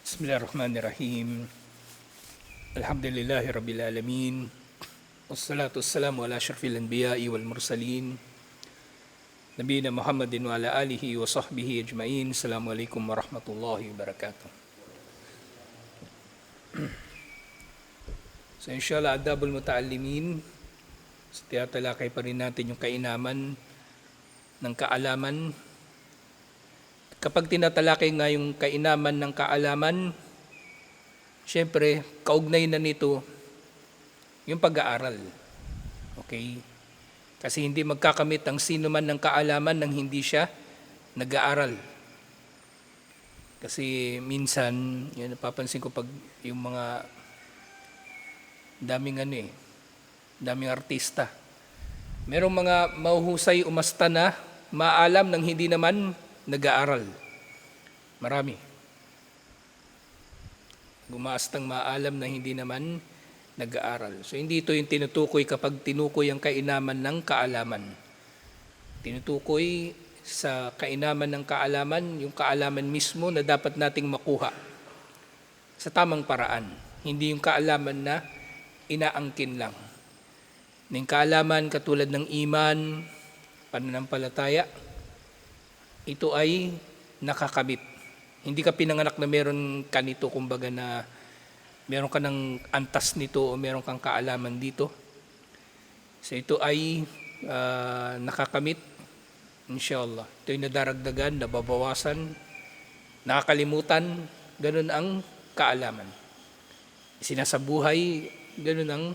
Bismillahirrahmanirrahim. Alhamdulillahi Rabbil Alamin. Wassalatu wassalamu ala asyrafil anbiya'i wal mursalin. Nabiyina Muhammadin wa ala alihi wa sahbihi ajma'in. Assalamualaikum warahmatullahi wabarakatuh. So inshallah, adabul muta'allimin. Tiyatalakay pa rin natin yung kainaman ng kaalaman. Kapag tinatalakay nga yung kainaman ng kaalaman, syempre, kaugnay na nito yung pag-aaral. Okay? Kasi hindi magkakamit ang sino man ng kaalaman nang hindi siya nag-aaral. Kasi minsan, yun, napapansin ko pag yung mga daming artista. Merong mga mahuhusay umasta na maalam nang hindi naman nag-aaral. Marami. Gumaastang maalam na hindi naman nag-aaral. So hindi ito yung tinutukoy kapag tinukoy ang kainaman ng kaalaman. Tinutukoy sa kainaman ng kaalaman, yung kaalaman mismo na dapat nating makuha sa tamang paraan. Hindi yung kaalaman na inaangkin lang. Yung kaalaman katulad ng iman, pananampalataya, ito ay nakakamit. Hindi ka pinanganak na meron ka nito, kumbaga na meron ka ng antas nito o meron kang kaalaman dito. So ito ay nakakamit, inshallah. Ito ay nadaragdagan, nababawasan, nakakalimutan, ganun ang kaalaman. Sinasabuhay, ganun ang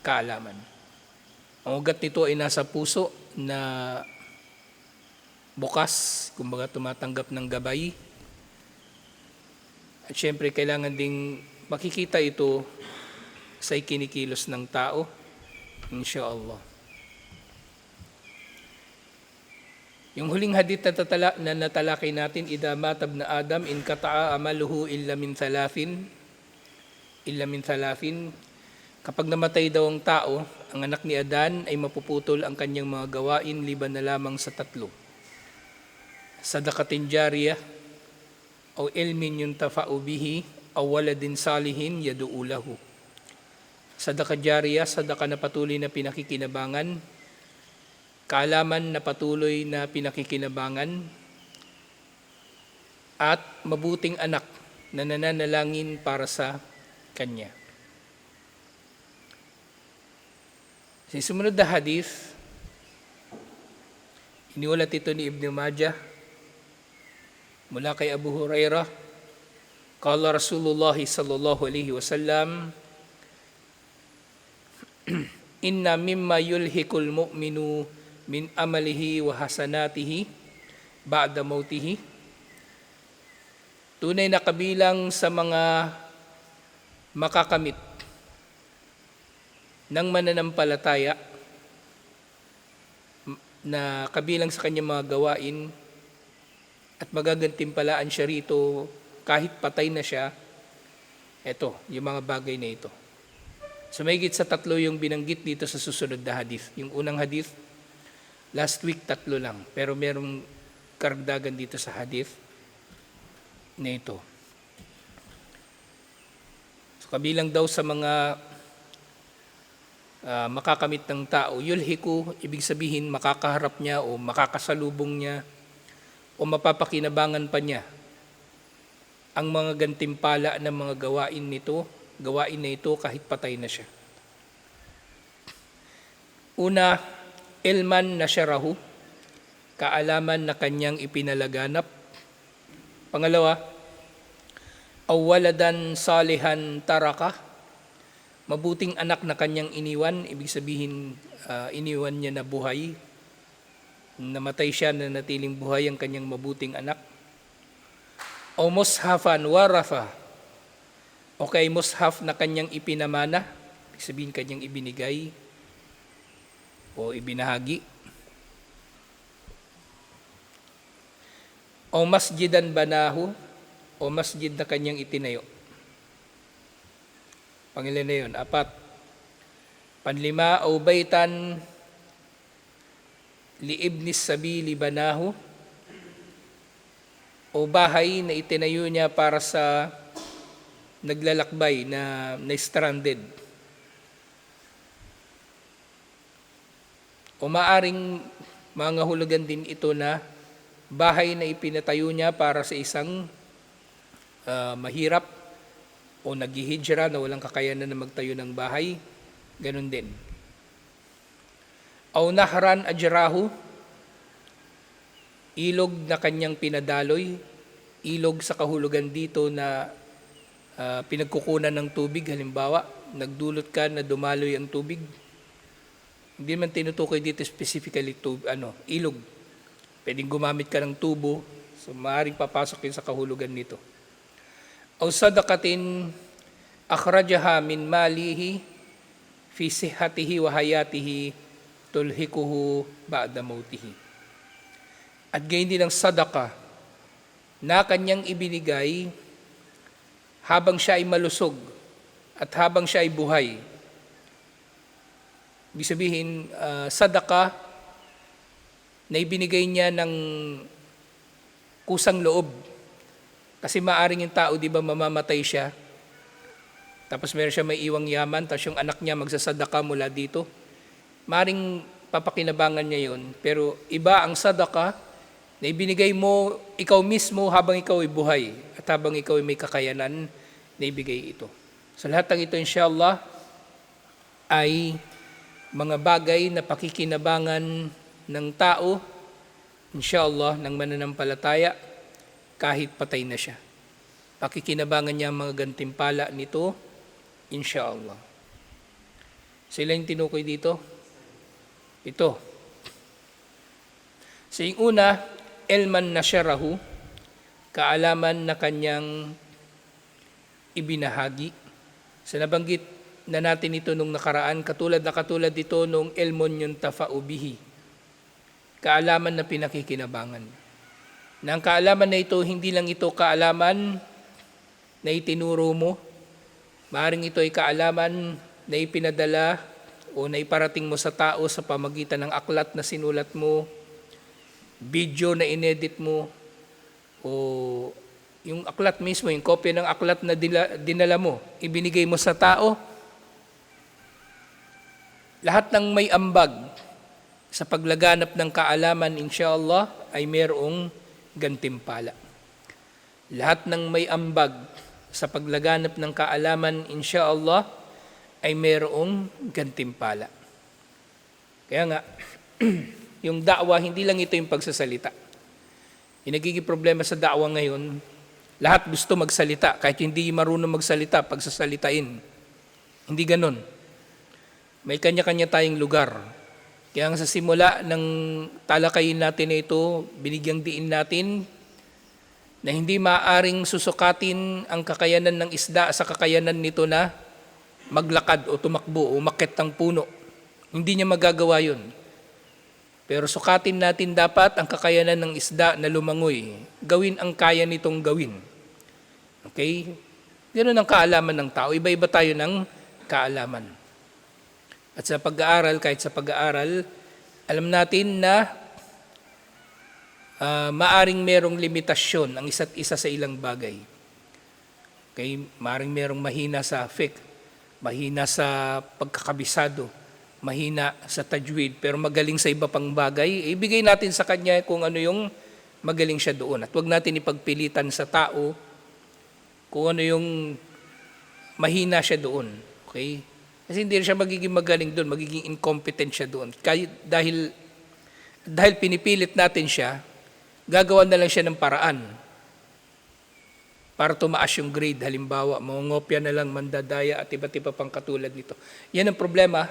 kaalaman. Ang ugat nito ay nasa puso na bukas, kumbaga tumatanggap ng gabay. At syempre, kailangan ding makikita ito sa ikinikilos ng tao, inshallah. Yung huling hadith na natalakay natin, idha matab na Adam in kata'a amaluhu illa min thalathin. Kapag namatay daw ang tao, ang anak ni Adan ay mapuputol ang kanyang mga gawain liban na lamang sa tatlo. Sadaqatin jariyah o ilmin yuntafa'u bihi o waladin salihin yadu'u lahu. Sadaqat jariyah, sadaka na patuloy na pinakikinabangan, kaalaman na patuloy na pinakikinabangan, at mabuting anak na nananalangin para sa kanya. Sa sumunod na hadith, iniulat ito ni Ibn Majah mula kay Abu Hurairah, qala Rasulullah sallallahu alaihi wasallam, inna mimma yulhikul mu'minu min amalihi wa hasanatihi ba'da mautihi. Tunay na kabilang sa mga makakamit ng mananampalataya na kabilang sa kanyang mga gawain at magagantimpalaan siya rito kahit patay na siya, eto, yung mga bagay na ito. So mahigit sa tatlo yung binanggit dito sa susunod na hadith. Yung unang hadith, last week tatlo lang, pero merong karagdagan dito sa hadith na ito. So kabilang daw sa mga makakamit ng tao, yulhiku, ibig sabihin makakaharap niya o makakasalubong niya o mapapakinabangan pa niya ang mga gantimpala ng mga gawain na ito kahit patay na siya. Una, ilman nasyarahu, kaalaman na kanyang ipinalaganap. Pangalawa, awwaladan salihan taraka, mabuting anak na kanyang iniwan, ibig sabihin iniwan niya na buhay, namatay siya na natiling buhay ang kanyang mabuting anak. O mushafan warafa, o kay mushaf na kanyang ipinamana, ibig sabihin kanyang ibinigay o ibinahagi. O masjidan banahu, o masjid na kanyang itinayo. Pangilan na yun? 4. Panlima, o baitan liibnis sabili banahu, o bahay na itinayo niya para sa naglalakbay na stranded. O maaring mga hulugan din ito na bahay na ipinatayo niya para sa isang mahirap o naghihijra na walang kakayanan na magtayo ng bahay, ganun din. Aw nahran ajrahu, ilog na kanyang pinadaloy, ilog sa kahulugan dito na pinagkukunan ng tubig. Halimbawa, nagdulot ka na dumaloy ang tubig. Hindi man tinutukoy dito specifically ilog. Pwedeng gumamit ka ng tubo, so maaaring papasok yun sa kahulugan nito. Aw sadaqatin akhrajaha min malihi fi sihhatihi wa hayatihi tulhikuhu ba'da mautihi. At gayon din ang sadaka na kanyang ibinigay habang siya ay malusog at habang siya ay buhay. Ibig sabihin, sadaka na ibinigay niya ng kusang loob. Kasi maaring yung tao, di ba, mamamatay siya. Tapos meron siya may iwang yaman, tapos yung anak niya magsasadaka mula dito. Maaring papakinabangan niya yun. Pero iba ang sadaka na ibinigay mo ikaw mismo habang ikaw ay buhay at habang ikaw ay may kakayanan na ibigay ito. So lahat ng ito, inshallah, ay mga bagay na pakikinabangan ng tao, inshallah, ng mananampalataya, kahit patay na siya. Pakikinabangan niya ang mga gantimpala nito, inshallah. Sila yung tinukoy dito. Ito. So yung una, ilman nasyarahu, kaalaman na kanyang ibinahagi. So nabanggit na natin ito nung nakaraan, katulad dito nung ilmon yung tafaubihi, kaalaman na pinakikinabangan. Na ang kaalaman na ito, hindi lang ito kaalaman na itinuro mo, maaaring ito ay kaalaman na ipinadala o na iparating mo sa tao sa pamagitan ng aklat na sinulat mo, video na inedit mo, o yung aklat mismo, yung kopya ng aklat na dinala mo, ibinigay mo sa tao. Lahat ng may ambag sa paglaganap ng kaalaman, inshallah, ay mayroong gantimpala. Lahat ng may ambag sa paglaganap ng kaalaman, inshallah, ay mayroong gantimpala. Kaya nga, yung da'wa, hindi lang ito yung pagsasalita. Yung nagiging problema sa da'wa ngayon, lahat gusto magsalita, kahit hindi marunong magsalita, pagsasalitain. Hindi ganon. May kanya-kanya tayong lugar. Kaya sa simula ng talakayin natin na ito, binigyang diin natin na hindi maaaring susukatin ang kakayanan ng isda sa kakayanan nito na maglakad o tumakbo o umakyat ng puno. Hindi niya magagawa yun. Pero sukatin natin dapat ang kakayanan ng isda na lumangoy. Gawin ang kaya nitong gawin. Okay? Ganun ang kaalaman ng tao. Iba-iba tayo ng kaalaman. At sa pag-aaral, kahit sa pag-aaral, alam natin na maaring merong limitasyon ang isa't isa sa ilang bagay. Okay? Maaring merong mahina sa fiqh, mahina sa pagkakabisado, mahina sa tajwid, pero magaling sa iba pang bagay, ibigay natin sa kanya kung ano yung magaling siya doon. At huwag natin ipagpilitan sa tao kung ano yung mahina siya doon. Okay? Kasi hindi siya magiging magaling doon, magiging incompetent siya doon. Dahil pinipilit natin siya, gagawa na lang siya ng paraan para tumaas yung grade. Halimbawa, mangungopya na lang, mandadaya at iba't iba pang katulad nito. Yan ang problema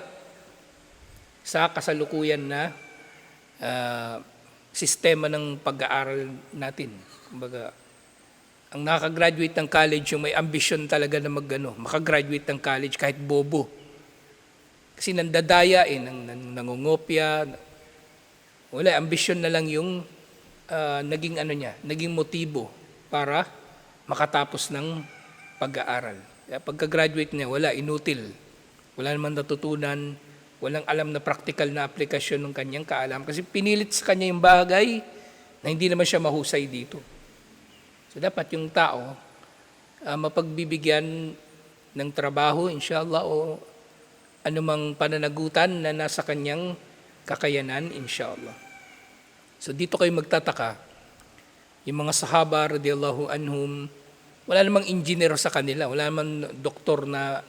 sa kasalukuyan na sistema ng pag-aaral natin. Kumbaga, ang nakagraduate ng college, yung may ambisyon talaga na makagraduate ng college kahit bobo. Kasi nandadaya, nangungopya. Wala, ambisyon na lang yung naging motibo para makatapos ng pag-aaral. Kaya pagka-graduate niya, wala, inutil. Wala naman natutunan, walang alam na practical na aplikasyon ng kanyang kaalam. Kasi pinilit sa kanya yung bagay na hindi naman siya mahusay dito. So dapat yung tao, mapagbibigyan ng trabaho, inshallah, o anumang pananagutan na nasa kanyang kakayanan, inshallah. So dito kayo magtataka, yung mga sahaba radiyallahu anhum, wala namang engineer sa kanila, wala namang doktor na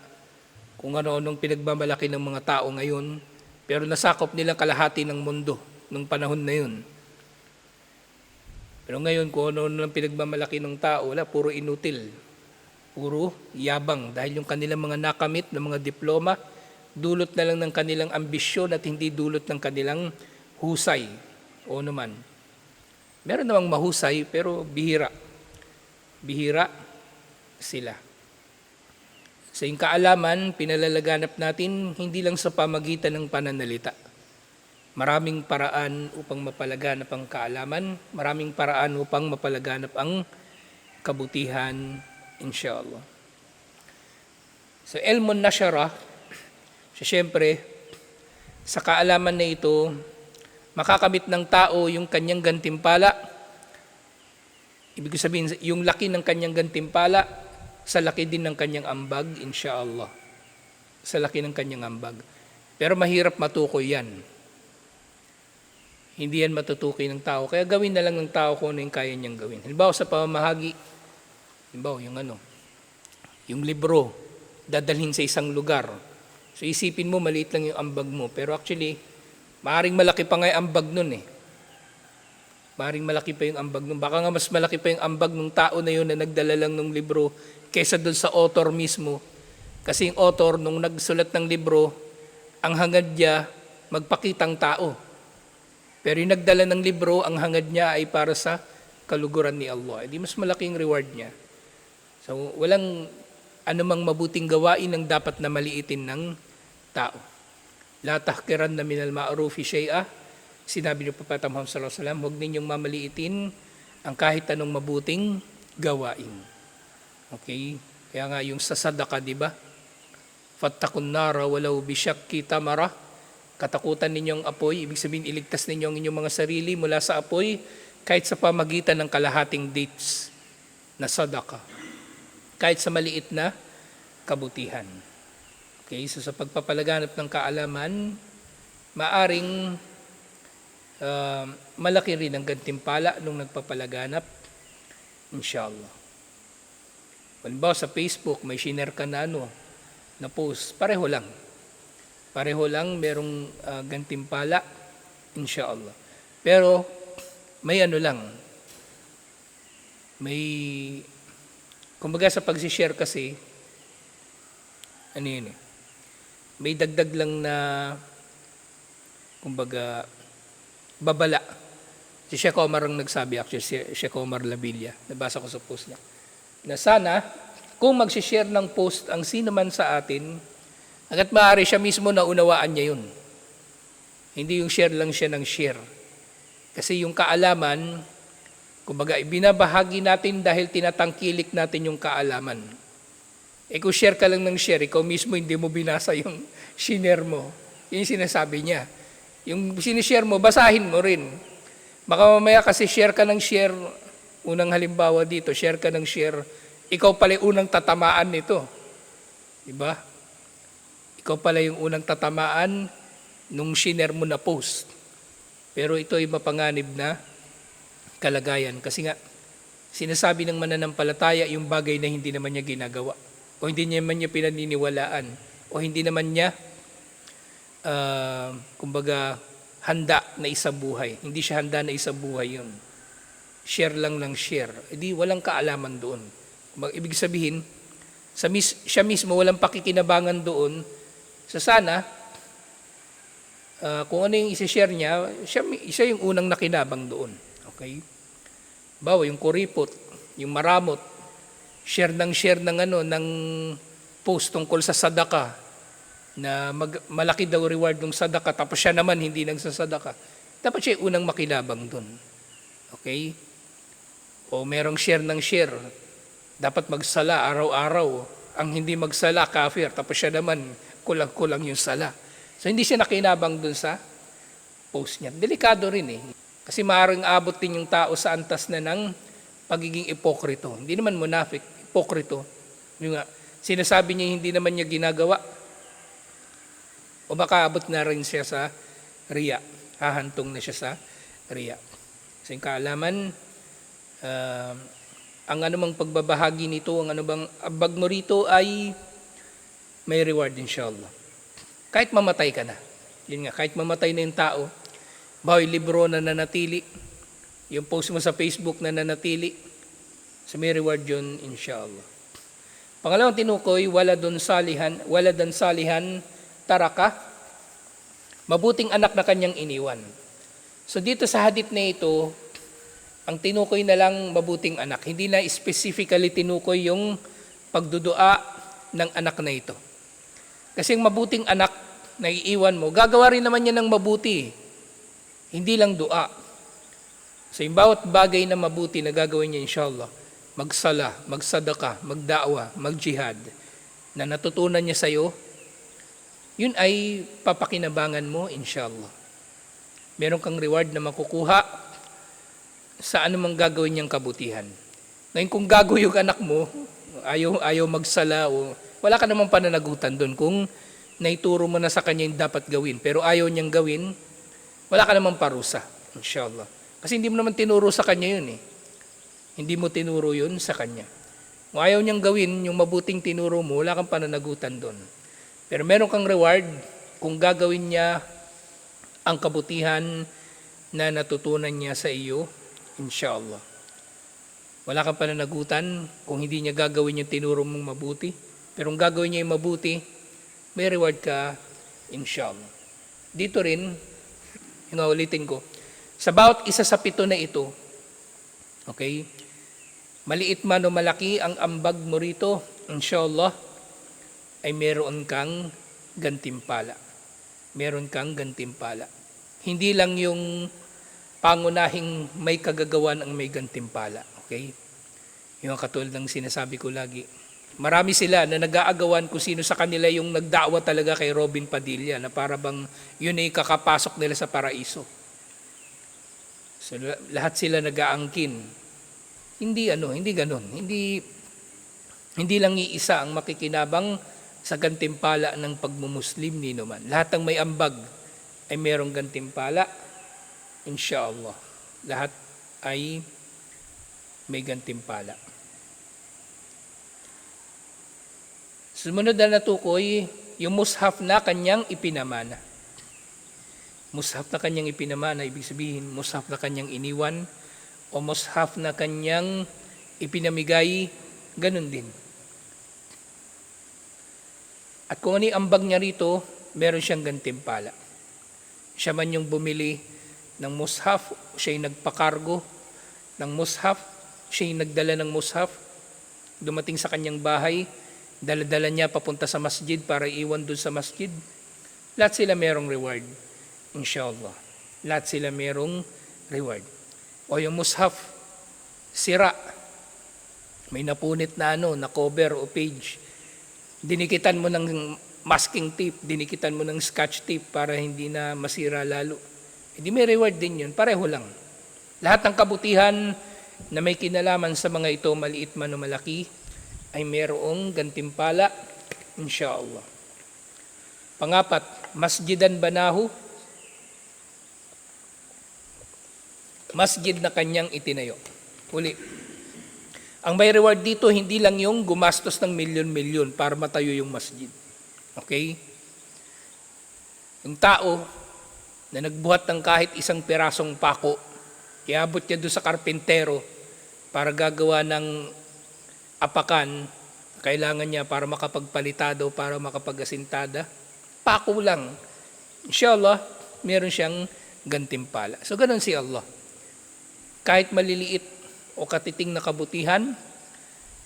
kung ano-anong pinagmamalaki ng mga tao ngayon, pero nasakop nila kalahati ng mundo nung panahon na yun. Pero ngayon, kung ano-ano pinagmamalaki ng tao, wala, puro inutil, puro yabang, dahil yung kanilang mga nakamit ng mga diploma, dulot na lang ng kanilang ambisyon at hindi dulot ng kanilang husay o naman. Meron namang mahusay pero bihira. Bihira sila. Sa yung kaalaman, pinalalaganap natin hindi lang sa pamagitan ng pananalita. Maraming paraan upang mapalaganap ang kaalaman, maraming paraan upang mapalaganap ang kabutihan, inshallah. So, ilmun nasyara, siyempre, sa kaalaman na ito, makakamit ng tao yung kanyang gantimpala. Ibig sabihin, yung laki ng kanyang gantimpala, sa laki din ng kanyang ambag, inshallah. Sa laki ng kanyang ambag. Pero mahirap matukoy yan. Hindi yan matutukoy ng tao. Kaya gawin na lang ng tao kung ano yung kaya niyang gawin. Halimbawa sa pamamahagi, halimbawa yung libro, dadalhin sa isang lugar. So isipin mo, maliit lang yung ambag mo. Pero actually, maaaring malaki pa nga yung ambag nun eh. Maaaring malaki pa yung ambag nun. Baka nga mas malaki pa yung ambag ng tao na yun na nagdala lang ng libro kaysa doon sa author mismo. Kasi yung author, nung nagsulat ng libro, ang hangad niya, magpakitang tao. Pero yung nagdala ng libro, ang hangad niya ay para sa kaluguran ni Allah. Di mas malaking reward niya. So, walang anumang mabuting gawain ang dapat na maliitin ng tao. La tahkiranna minal ma'rufi shay'a. Sinabi ni Propeta Muhammad sallallahu alaihi wasallam, huwag ninyong mamaliitin ang kahit anong mabuting gawain. Okay? Kaya nga yung sa sadaka, di ba? Fattakun nara walau bisyakki tamara. Katakutan ninyong apoy, ibig sabihin iligtas ninyo ang inyong mga sarili mula sa apoy kahit sa pamagitan ng kalahating dates na sadaka. Kahit sa maliit na kabutihan. Okay, so sa pagpapalaganap ng kaalaman, maaring malaki rin ang gantimpala nung nagpapalaganap, inshallah. Halimbawa sa Facebook, may share ka na na post, pareho lang. Pareho lang, merong gantimpala, inshallah. Pero, may kumbaga sa pagsishare kasi, may dagdag lang na, kumbaga, babala. Si Sheikh Omar ang nagsabi, actually, si Sheikh Omar Labilla, nabasa ko sa post niya, na sana, kung magsishare ng post ang sino man sa atin, hanggat maaari siya mismo na unawaan niya yun. Hindi yung share lang siya ng share. Kasi yung kaalaman, kumbaga ibinabahagi natin dahil tinatangkilik natin yung kaalaman. Kung share ka lang ng share, ikaw mismo hindi mo binasa yung shinare mo. Yun yung sinasabi niya. Yung sinishare mo, basahin mo rin. Baka mamaya kasi share ka ng share, unang halimbawa dito, share ka ng share, ikaw pala yung unang tatamaan nito. Diba? Ikaw pala yung unang tatamaan nung shinare mo na post. Pero ito ay mapanganib na kalagayan. Kasi nga, sinasabi ng mananampalataya yung bagay na hindi naman niya ginagawa. O hindi naman niya pinaniniwalaan. O hindi naman niya, kumbaga, handa na isabuhay. Hindi siya handa na isabuhay yun. Share lang ng share. Hindi, walang kaalaman doon. Ibig sabihin, siya mismo walang pakikinabangan doon. So sana, kung ano yung isi-share niya, siya yung unang nakinabang doon. Okay? Bawa, yung kuripot, yung maramot, share ng post tungkol sa sadaka, na malaki daw reward ng sadaka, tapos siya naman hindi nagsasadaka. Dapat siya yung unang makinabang doon. Okay? O merong share ng share, dapat magsala araw-araw. Ang hindi magsala, kafir, tapos siya naman, kulang-kulang yung sala. So, hindi siya nakinabang dun sa post niya. Delikado rin eh. Kasi maaaring abot din yung tao sa antas na ng pagiging ipokrito. Hindi naman munafik, hipokrito. Yung nga, sinasabi niya hindi naman niya ginagawa. O baka abot na rin siya sa riya. Hahantong na siya sa riya. Sa kaalaman, ang anumang pagbabahagi nito, ang anumang abag mo rito ay may reward inshallah. Kahit mamatay ka na. Yun nga, kahit mamatay na yung tao, bahoy libro na nanatili, yung post mo sa Facebook na nanatili, so may reward yun inshallah. Pangalawang tinukoy, waladun salihan taraka, mabuting anak na kanyang iniwan. So dito sa hadith na ito, ang tinukoy na lang mabuting anak. Hindi na specifically tinukoy yung pagdudua ng anak na ito. Kasi yung mabuting anak na iiwan mo, gagawa rin naman niya ng mabuti. Hindi lang dua. So yung bawat bagay na mabuti na gagawin niya inshallah, magsala, magsadaka, magda'wa, magjihad, na natutunan niya sa'yo, yun ay papakinabangan mo inshallah. Meron kang reward na makukuha sa anumang gagawin niyang kabutihan. Ngayon kung gago yung anak mo, ayaw magsala, o wala ka namang pananagutan doon. Kung naituro mo na sa kanya yung dapat gawin, pero ayaw niyang gawin, wala ka namang parusa inshallah. Kasi hindi mo naman tinuro sa kanya yun eh. Hindi mo tinuro yun sa kanya. Kung ayaw niyang gawin, yung mabuting tinuro mo, wala kang pananagutan doon. Pero meron kang reward kung gagawin niya ang kabutihan na natutunan niya sa iyo, inshallah. Wala kang pananagutan kung hindi niya gagawin yung tinuro mong mabuti. Pero kung gagawin niya yung mabuti, may reward ka, inshallah. Dito rin, ulitin ko, sa bawat isa sa 7 na ito, okay, maliit man o malaki ang ambag mo rito, inshallah, ay meron kang gantimpala. Meron kang gantimpala. Hindi lang yung pangunahing may kagagawan ang may gantimpala. Okay? Yung katulad ng sinasabi ko lagi. Marami sila na nag-aagawan kung sino sa kanila yung nagdaawa talaga kay Robin Padilla na para bang yun ay kakapasok nila sa paraiso. So lahat sila nag-aangkin. Hindi ganun. Hindi lang iisa ang makikinabang sa gantimpala ng pagmumuslim ni naman. Lahat ng may ambag ay merong gantimpala. Inshallah. Lahat ay may gantimpala. Sumunod na natukoy, yung mushaf na kanyang ipinamana. Mushaf na kanyang ipinamana, ibig sabihin, mushaf na kanyang iniwan, o mushaf na kanyang ipinamigay, ganun din. At kung ano yung ambag niya rito, meron siyang gantimpala. Siya man yung bumili ng mushaf, siya yung nagpakargo ng mushaf, siya yung nagdala ng mushaf, dumating sa kanyang bahay, dala-dala niya papunta sa masjid para iwan dun sa masjid. Lahat sila merong reward, inshallah. Lahat sila merong reward. O yung mushaf, sira, may napunit na na cover o page, dinikitan mo ng masking tape, dinikitan mo ng scotch tape para hindi na masira lalo. Hindi may reward din yun, pareho lang. Lahat ng kabutihan na may kinalaman sa mga ito, maliit man o malaki, ay mayroong gantimpala, inshallah. Pangapat, masjidan banahu, masjid na kanyang itinayo. Uli, ang may reward dito, hindi lang yung gumastos ng milyon-milyon para matayo yung masjid. Okay? Yung tao na nagbuhat ng kahit isang pirasong pako, iabot niya doon sa karpintero para gagawa ng apakan, kailangan niya para makapagpalitado, para makapag-asintada, pako lang. Inshallah, meron siyang gantimpala. So, ganun si Allah. Kahit maliliit o katiting na kabutihan,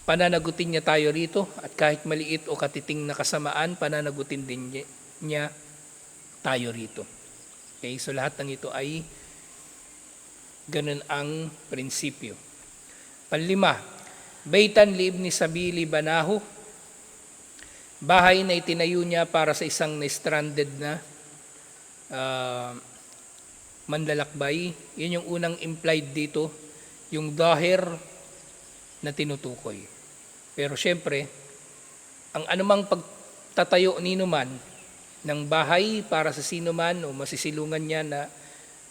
pananagutin niya tayo rito, at kahit maliit o katiting na kasamaan, pananagutin din niya tayo rito. Okay, so lahat ng ito ay ganun ang prinsipyo. Panlima, Baitan li ibni sabili banahu, bahay na itinayo niya para sa isang na-stranded na manlalakbay. Yun yung unang implied dito, yung dahir na tinutukoy. Pero syempre, ang anumang pagtatayo nino man ng bahay para sa sino man o masisilungan niya na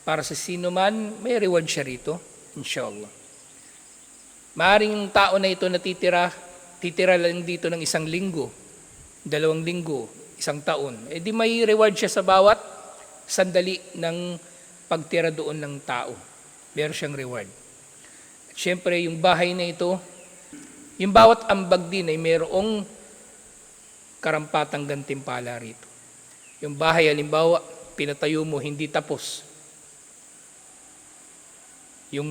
para sa sino man, may reward siya rito, inshallah. Maaring yung tao na ito titira lang dito ng 1 linggo, 2 linggo, 1 taon. Eh di may reward siya sa bawat sandali ng pagtira doon ng tao. Meron siyang reward. At syempre, yung bahay na ito, yung bawat ambag din ay mayroong karampatang gantimpala rito. Yung bahay, halimbawa, pinatayo mo, hindi tapos. Yung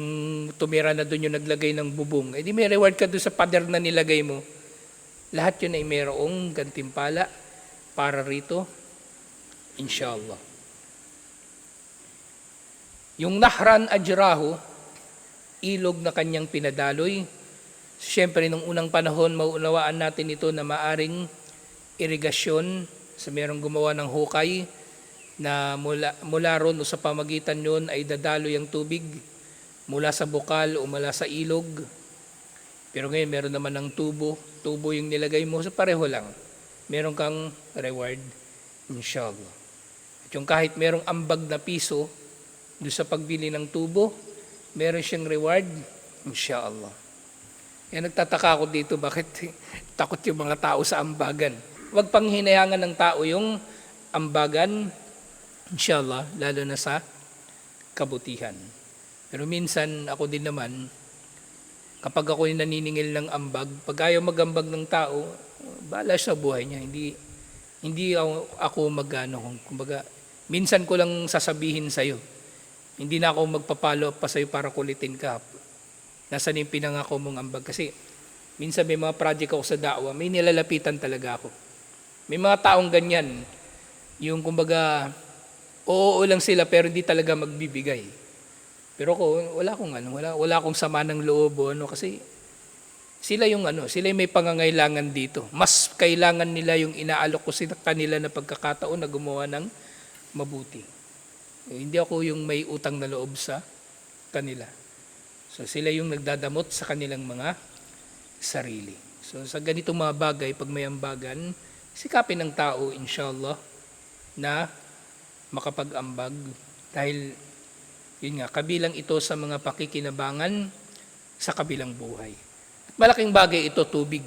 tumira na doon yung naglagay ng bubong, eh di may reward ka doon sa pader na nilagay mo. Lahat yun ay mayroong gantimpala para rito, inshallah. Yung Nahran Ajrahu, ilog na kanyang pinadaloy. Siyempre, nung unang panahon, mauunawaan natin ito na maaring irigasyon sa mayroong gumawa ng hukay na mula ron o sa pamagitan yun ay dadaloy ang tubig mula sa bukal o mula sa ilog. Pero ngayon meron naman ng tubo yung nilagay mo, so pareho lang. Meron kang reward, inshallah. At yung kahit merong ambag na piso doon sa pagbili ng tubo, meron siyang reward, inshallah. Yan, nagtataka ako dito, bakit takot yung mga tao sa ambagan. Huwag pang hinayangan ng tao yung ambagan, inshallah, lalo na sa kabutihan. Pero minsan, ako din naman, kapag ako yung naniningil ng ambag, pag ayaw magambag ng tao, bahala sa buhay niya. Hindi ako kumbaga, minsan ko lang sasabihin sa'yo. Hindi na ako magpapalo pa sa'yo para kulitin ka. Nasaan yung pinangako mong ambag? Kasi minsan may mga project ako sa da'wa, may nilalapitan talaga ako. May mga taong ganyan, yung kumbaga, oo lang sila pero hindi talaga magbibigay. Pero ako, wala akong sama ng loob kasi sila yung may pangangailangan dito. Mas kailangan nila yung inaalok ko sa kanila na pagkakataon na gumawa ng mabuti. Hindi ako yung may utang na loob sa kanila. So sila yung nagdadamot sa kanilang mga sarili. So sa ganitong mga bagay, pag may ambagan, sikapin ng tao, inshallah, na makapag-ambag dahil yun nga, kabilang ito sa mga pakikinabangan sa kabilang buhay. At malaking bagay ito, tubig.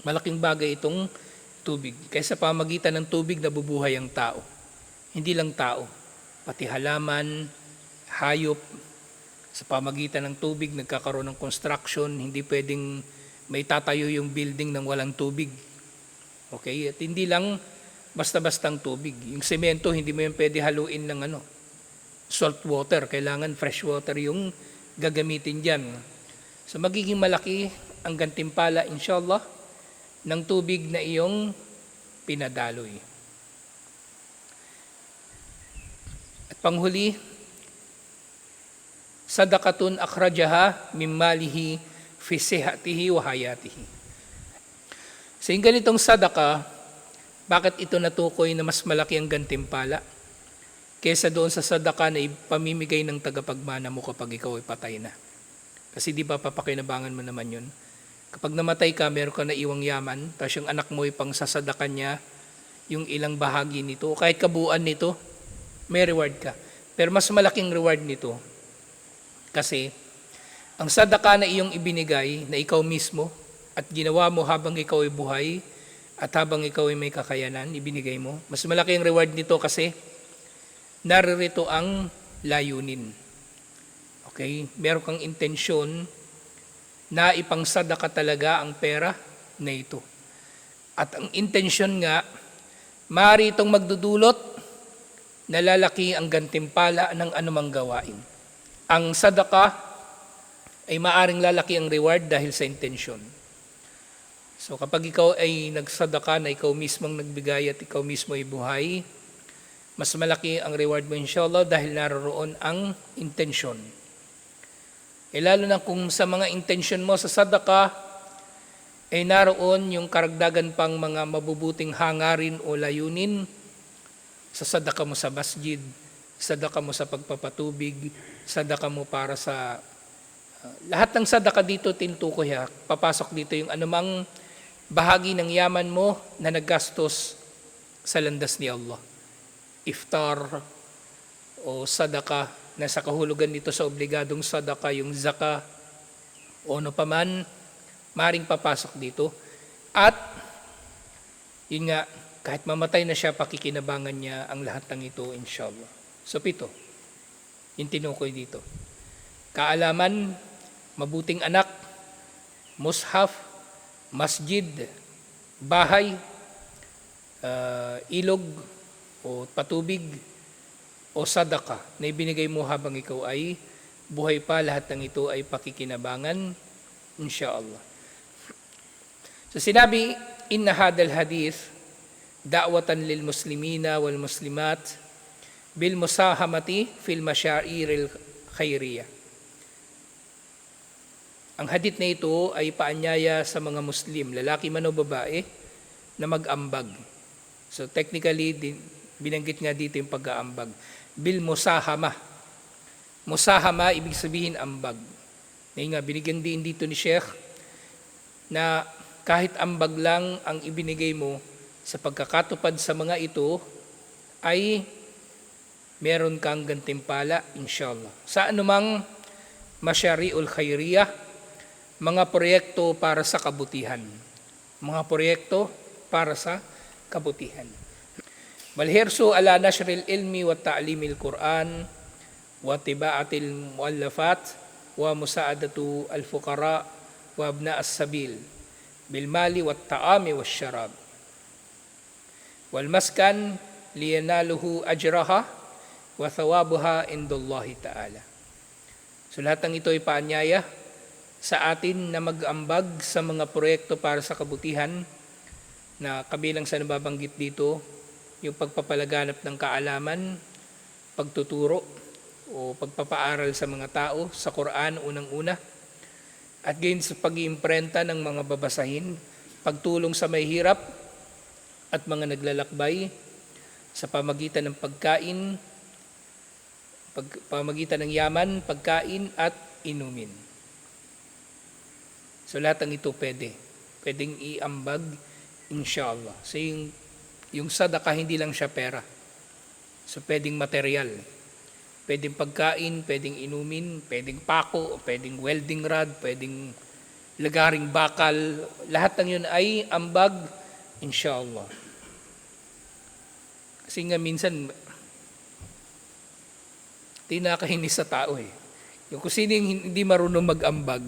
Malaking bagay itong tubig. Kaya sa pamagitan ng tubig, nabubuhay ang tao. Hindi lang tao, pati halaman, hayop. Sa pamagitan ng tubig, nagkakaroon ng construction. Hindi pwedeng may tatayo yung building ng walang tubig. Okay? At hindi lang basta-bastang tubig. Yung semento, hindi mo yung pwede haluin ng salt water, kailangan fresh water yung gagamitin dyan. So magiging malaki ang gantimpala, inshallah, ng tubig na iyong pinadaloy. At panghuli, sadaqatun akhrajaha min malihi fi sihhatihi wa hayatihi. So yung ganitong sadaka, bakit ito natukoy na mas malaki ang gantimpala kesa doon sa sadaka na ipamimigay ng tagapagmana mo kapag ikaw ay patay na? Kasi di ba papakinabangan mo naman yun? Kapag namatay ka, meron ka na iwang yaman, tapos yung anak mo ay pang sasadakan niya yung ilang bahagi nito, kahit kabuuan nito, may reward ka. Pero mas malaking reward nito, kasi ang sadaka na iyong ibinigay, na ikaw mismo, at ginawa mo habang ikaw ay buhay, at habang ikaw ay may kakayanan, ibinigay mo, mas malaki ang reward nito kasi naririto ang layunin. Okay? Meron kang intensyon na ipangsadaka talaga ang pera na ito. At ang intensyon nga, maaari itong magdudulot na lalaki ang gantimpala ng anumang gawain. Ang sadaka ay maaring lalaki ang reward dahil sa intensyon. So kapag ikaw ay nagsadaka na ikaw mismong nagbigay at ikaw mismo ay buhay, mas malaki ang reward mo inshallah dahil naroon ang intensyon. Lalo na kung sa mga intensyon mo sa sadaka ay naroon yung karagdagan pang mga mabubuting hangarin o layunin, sa sadaka mo sa masjid, sadaka mo sa pagpapatubig, sadaka mo para sa Lahat ng sadaka dito tinutukoy ha. Papasok dito yung anumang bahagi ng yaman mo na naggastos sa landas ni Allah. Iftar o sadaka na sa kahulugan nito sa obligadong sadaka, yung zaka o ano paman, maring papasok dito. At yun nga, kahit mamatay na siya, pakikinabangan niya ang lahat ng ito, inshallah. So 7, yung tinukoy dito. Kaalaman, mabuting anak, mushaf, masjid, bahay, ilog o patubig o sadaka na ibinigay mo habang ikaw ay buhay pa. Lahat ng ito ay pakikinabangan, inshallah. So sinabi, inna hadal hadith da'watan lil muslimina wal muslimat bil musahamati fil masyairil khairiyah. Ang hadith na ito ay paanyaya sa mga Muslim, lalaki man o babae, na mag-ambag. So technically, binanggit nga dito yung pag-aambag. Bil musahama. Musahama, ibig sabihin ambag. Ngayon nga, binigyan din dito ni Sheikh na kahit ambag lang ang ibinigay mo sa pagkakatupad sa mga ito, ay meron kang gantimpala, inshallah. Sa anumang masyari'ul khairiyah, mga proyekto para sa kabutihan. Mga proyekto para sa kabutihan. Malhirsu ala nashril ilmi wa ta'limil Qur'an wa tiba'atil muallafat wa musa'adatu al-fuqara wa abna as-sabil bil mali wa ta'ami wa syarab. Wal maskan liyanaluhu ajraha wa thawabuha indallahi ta'ala. So lahat ng ito ay paanyaya sa atin na mag-ambag sa mga proyekto para sa kabutihan na kabilang sa nababanggit dito, yung pagpapalaganap ng kaalaman, pagtuturo o pagpapaaral sa mga tao sa Quran unang-una, at gayon sa pag-iimprenta ng mga babasahin, pagtulong sa may hirap at mga naglalakbay sa pamagitan ng pagkain, pamagitan ng yaman, pagkain at inumin. So lahat ng ito pwedeng iambag, inshallah. So yung sadaka hindi lang siya pera. So pwedeng material, pwedeng pagkain, pwedeng inumin, pwedeng pako, pwedeng welding rod, pwedeng lagaring bakal. Lahat ng yun ay ambag, inshallah. Kasi nga minsan, tinakahinis sa tao eh. Yung kung sino yung hindi marunong mag-ambag,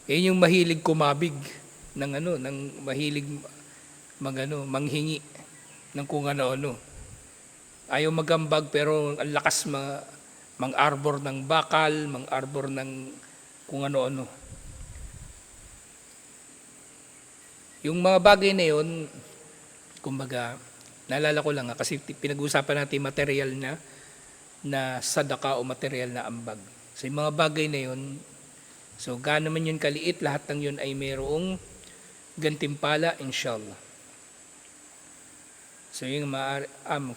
yung mahilig kumabig ng mahilig manghingi ng kung ano-ano. Ayaw magambag pero ang lakas mang-arbor ng bakal, mang-arbor ng kung ano-ano. Yung mga bagay na yun, kumbaga, naalala ko lang kasi pinag-uusapan natin material na sadaka o material na ambag. So yung mga bagay na yun, so gaano man yun kaliit, lahat ng yun ay mayroong gantimpala, inshallah. So yung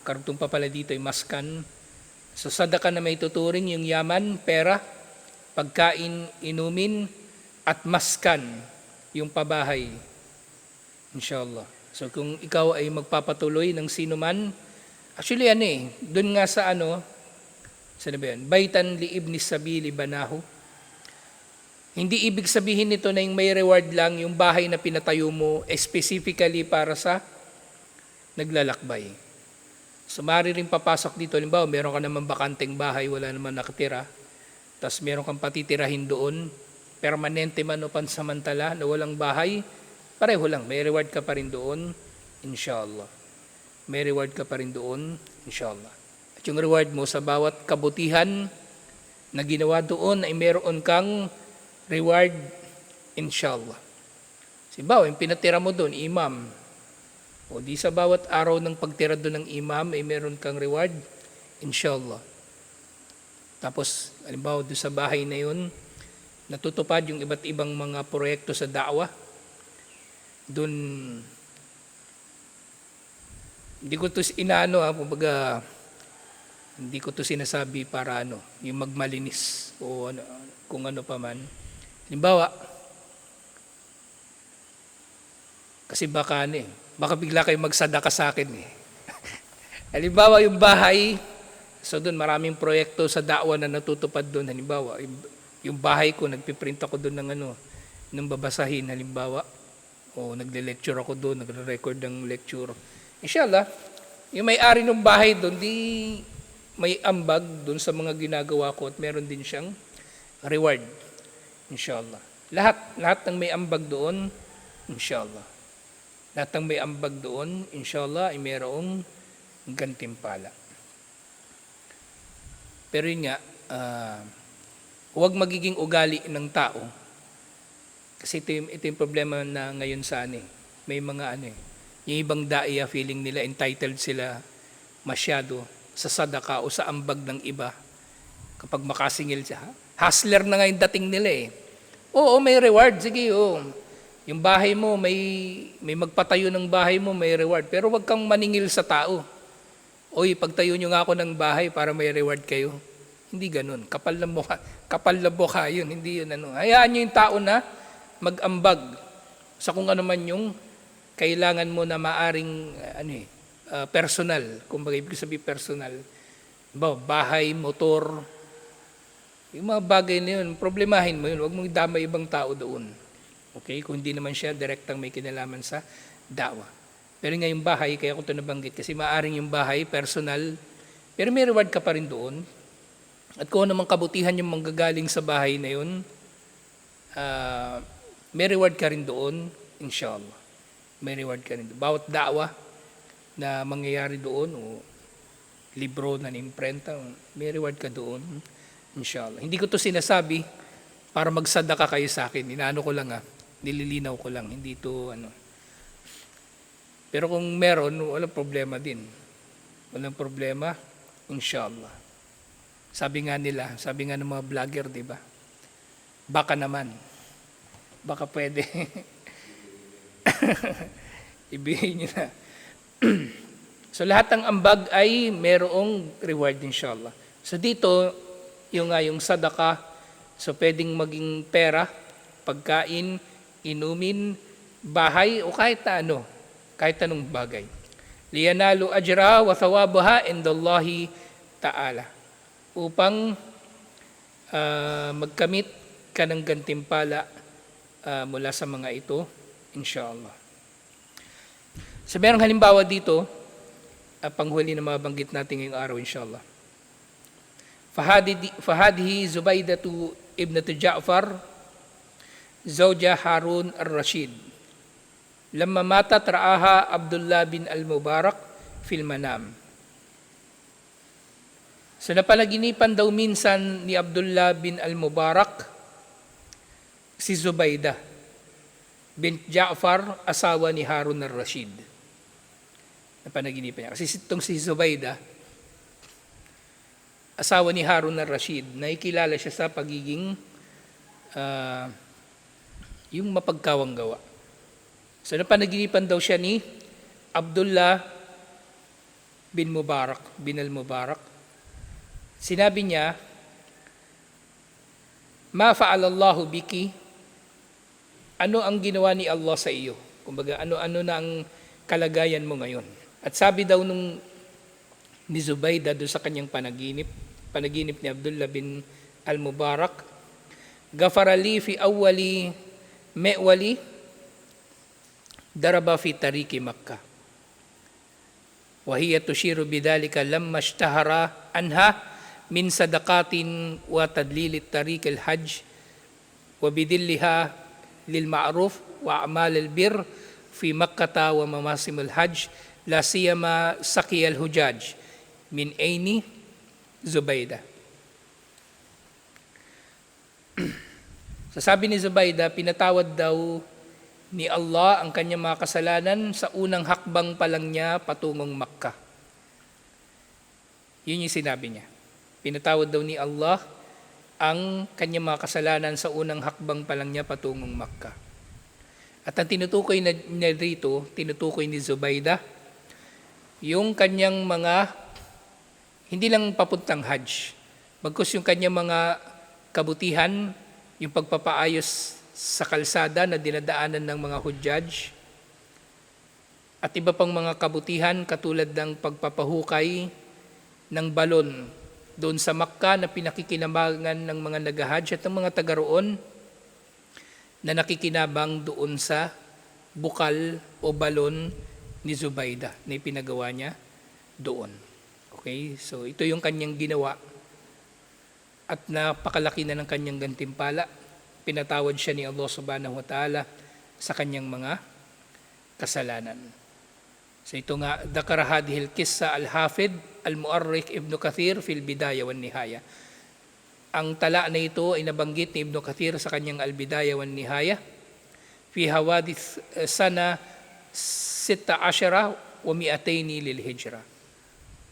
karugtong pa pala dito ay maskan. So sadaka na may tuturing yung yaman, pera, pagkain, inumin, at maskan, yung pabahay, inshallah. So kung ikaw ay magpapatuloy ng sino man, actually dun nga sa saan ba yan? Baitan li ibni sabili banahu. Hindi ibig sabihin nito na yung may reward lang yung bahay na pinatayo mo specifically para sa naglalakbay. So maaari rin papasok dito, halimbawa meron ka naman bakanteng bahay, wala naman nakatira, tapos meron kang patitirahin doon, permanente man o pansamantala na walang bahay, pareho lang, may reward ka pa rin doon, inshallah. May reward ka pa rin doon, inshallah. At yung reward mo sa bawat kabutihan na ginawa doon ay meron kang reward, inshallah. Sibaw, yung pinatira mo doon, imam. O di sa bawat araw ng pagtira doon ng imam, ay meron kang reward, inshallah. Tapos, halimbawa doon sa bahay na yun, natutupad yung iba't ibang mga proyekto sa da'wah. Doon, hindi ko to kumbaga, hindi ko to sinasabi para yung magmalinis o kung ano pa man. Halimbawa, kasi baka bigla kayo magsadaka sa akin eh. Halimbawa, yung bahay, so doon maraming proyekto sa da'wa na natutupad doon. Halimbawa, yung bahay ko, nagpiprint ako doon ng babasahin, halimbawa, o nagle-lecture ako doon, nagre-record ng lecture. Inshallah, yung may-ari ng bahay doon, di may ambag doon sa mga ginagawa ko at meron din siyang reward. Inshallah. Lahat ng may ambag doon, inshallah. Lahat ng may ambag doon, inshallah, ay mayroong gantimpala. Pero yun nga, huwag magiging ugali ng tao. Kasi ito yung problema na ngayon sa may mga yung ibang daiya feeling nila entitled sila masyado sa sadaka o sa ambag ng iba. Kapag makasingil siya, hustler na nga yung dating nila eh. Oo, may reward, sige yung bahay mo, may magpatayo ng bahay mo, may reward. Pero wag kang maningil sa tao. Oy, pagtayo nyo nga ako ng bahay para may reward kayo. Hindi ganun. Kapal na mukha yun. Hindi yun Hayaan nyo yung tao na mag-ambag sa kung ano man yung kailangan mo na maaring personal. Kung bagay ibig sabihin personal. Bahay, motor, yung mga bagay na yun, problemahin mo yun. Huwag mong damay ibang tao doon. Okay? Kung hindi naman siya direktang may kinalaman sa da'wa. Pero nga yung bahay, kaya ko ito nabanggit kasi maaring yung bahay, personal, pero may reward ka pa rin doon. At kung namang kabutihan yung manggagaling sa bahay na yun, may reward ka rin doon, inshallah. May reward ka rin doon. Bawat da'wa na mangyayari doon, o libro na nimprenta, may reward ka doon, inshallah. Hindi ko to sinasabi para magsadaka kayo sa akin. Inaano ko lang nililinaw ko lang. Hindi to Pero kung meron, walang problema din. Walang problema, inshallah. Sabi nga ng mga vlogger, di ba? Baka naman. Baka pwede. Ibihin nyo na. So lahat ng ambag ay merong reward, inshallah. So dito, yung sadaka, so pwedeng maging pera, pagkain, inumin, bahay, o kahit kahit anong bagay. Liyanalu ajra wa thawabaha indallahi ta'ala. Upang magkamit ka ng gantimpala mula sa mga ito, inshallah. So merong halimbawa dito, panghuli na mabanggit natin ngayong araw, inshallah. Fahadihi Zubaydatu ibnatu Ja'far, zawja Harun ar-Rashid. Lamma matat ra'aha Abdullah bin al-Mubarak fil manam. So napalaginipan daw minsan ni Abdullah bin al-Mubarak si Zubaydah bint Ja'far, asawa ni Harun ar-Rashid. Napanaginipan niya. Kasi itong si Zubaydah, asawa ni Harun ar-Rashid, nakikilala siya sa pagiging yung mapagkawang gawa. So napanaginipan daw siya ni Abdullah bin al-Mubarak. Sinabi niya, ma fa'alallahu biki, ano ang ginawa ni Allah sa iyo? Kumbaga, ano na ang kalagayan mo ngayon? At sabi daw ni Zubaydah doon sa kanyang panaginip ni Abdullah bin al-Mubarak, gafarali fi awwali me'wali daraba fi tariki Makkah. Wa hiya tushiru bidhalika lamma ishtahara anha min sadaqatin wa tadlilit tariq al-hajj wa bidilliha lil ma'ruf wa a'mal al-bir fi Makkah wa mamasim al-hajj la siyama saqi al-hujaj min aini Zubaydah. Sabi ni Zubaydah, pinatawad daw ni Allah ang kanyang mga kasalanan sa unang hakbang pa lang niya patungong Makkah. Yun yung sinabi niya. Pinatawad daw ni Allah ang kanyang mga kasalanan sa unang hakbang pa lang niya patungong Makkah. At ang tinutukoy niya dito, tinutukoy ni Zubaydah, yung kanyang mga, hindi lang papuntang Hajj, bagkus yung kanyang mga kabutihan yung pagpapaayos sa kalsada na dinadaanan ng mga hujjaj, at iba pang mga kabutihan katulad ng pagpapahukay ng balon doon sa Makkah na pinakikinabangan ng mga nag-hajj at ng mga taga roon na nakikinabang doon sa bukal o balon ni Zubaydah na ipinagawa niya doon. Okay, so ito yung kanyang ginawa at napakalaki na ng kanyang gantimpala. Pinatawad siya ni Allah subhanahu wa ta'ala sa kanyang mga kasalanan. So ito nga, dakara hadihil kissa al-Hafid al-Mu'arrikh Ibn Kathir fil Bidaya wan Nihaya. Ang tala na ito ay nabanggit ni Ibn Kathir sa kanyang al-Bidaya wan Nihaya fi hawadith sana 16 wa 200 lil hijra.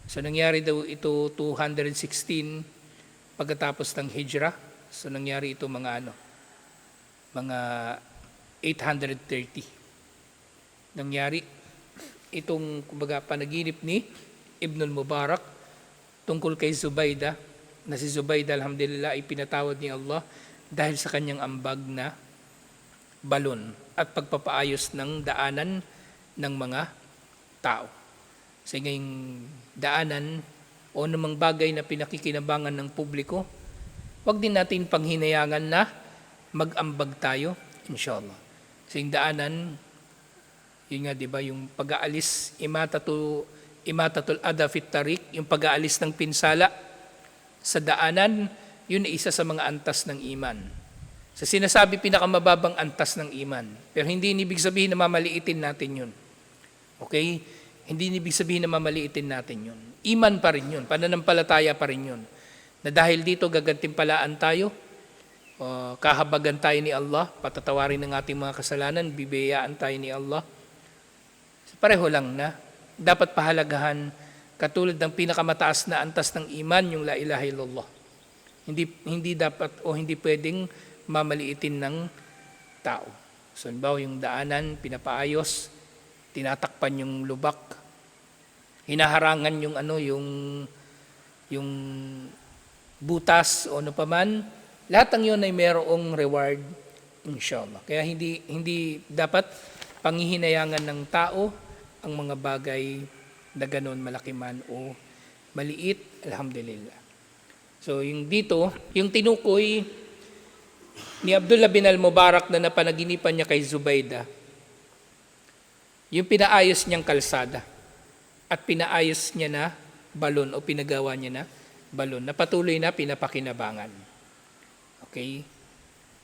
So nangyari daw ito 216 pagkatapos ng hijra. So nangyari ito mga mga 830. Nangyari itong kumbaga panaginip ni Ibn al-Mubarak tungkol kay Zubaydah, na si Zubaydah alhamdulillah ay pinatawad ni Allah dahil sa kanyang ambag na balon at pagpapaayos ng daanan ng mga tao. Sa ngayong daanan o namang bagay na pinakikinabangan ng publiko, wag din natin panghinayangan na mag-ambag tayo, inshallah. Sa daanan, yun nga, di ba, yung pag-aalis, imatatul adha fit tariq, yung pag-aalis ng pinsala sa daanan, yun ay isa sa mga antas ng iman. Sa sinasabi pinakamababang antas ng iman. Pero hindi ibig sabihin na mamaliitin natin yun. Okay? Hindi ibig sabihin na mamaliitin natin yun. Iman pa rin yun, pananampalataya pa rin yun. Na dahil dito gagantimpalaan tayo, kahabagan tayo ni Allah, patatawarin ng ating mga kasalanan, bibiyaan tayo ni Allah. Pareho lang na dapat pahalagahan katulad ng pinakamataas na antas ng iman, yung la ilaha illallah. Hindi dapat o hindi pwedeng mamaliitin ng tao. So, halimbawa yung daanan, pinapaayos, tinatakpan yung lubak, hinaharangan yung butas o ano paman, lahat ng yun ay mayroong reward, inshallah. Kaya hindi dapat panghihinayangan ng tao ang mga bagay na ganon malaki man o maliit, alhamdulillah. So yung dito, yung tinukoy ni Abdullah bin al-Mubarak na napanaginipan niya kay Zubaydah, yung pinaayos niyang kalsada at pinaayos niya na balon o pinagawa niya na balon na patuloy na pinapakinabangan. Okay?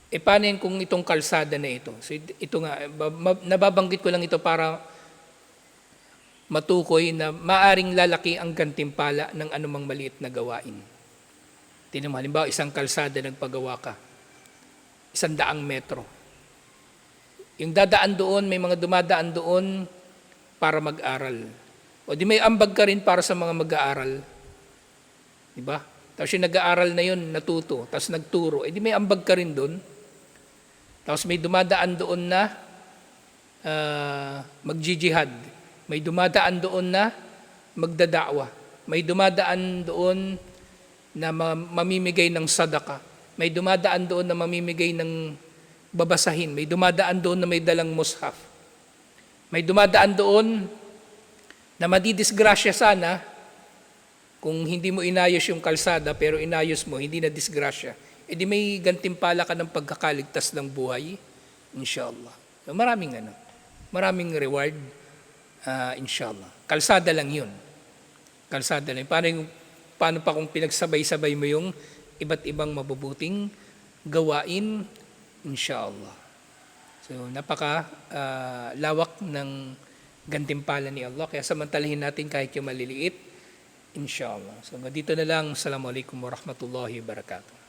E paano yun kung itong kalsada na ito? So ito nga, nababanggit ko lang ito para matukoy na maaring lalaki ang gantimpala ng anumang maliit na gawain. Tingnan mo, halimbawa isang kalsada nagpagawa ka, 100 metro. Yung dadaan doon, may mga dumadaan doon para mag-aral. O di may ambag ka rin para sa mga mag-aaral. Diba? Tapos yung nag-aaral na yun, natuto, tapos nagturo, di may ambag ka rin doon. Tapos may dumadaan doon na mag-jihad. May dumadaan doon na magdadakwa. May dumadaan doon na mamimigay ng sadaka. May dumadaan doon na mamimigay ng babasahin. May dumadaan doon na may dalang mushaf. May dumadaan doon na madidisgrasya sana kung hindi mo inayos yung kalsada pero inayos mo, hindi na disgrasya. E di may gantimpala ka ng pagkakaligtas ng buhay, inshallah. So, maraming reward, inshallah. Kalsada lang yun. Kalsada lang. Paano pa kung pinagsabay-sabay mo yung iba't ibang mabubuting gawain, inshallah. So, lawak ng gantimpala ni Allah. Kaya samantalahin natin kahit yung maliliit, inshallah. So, dito na lang. Assalamualaikum warahmatullahi wabarakatuh.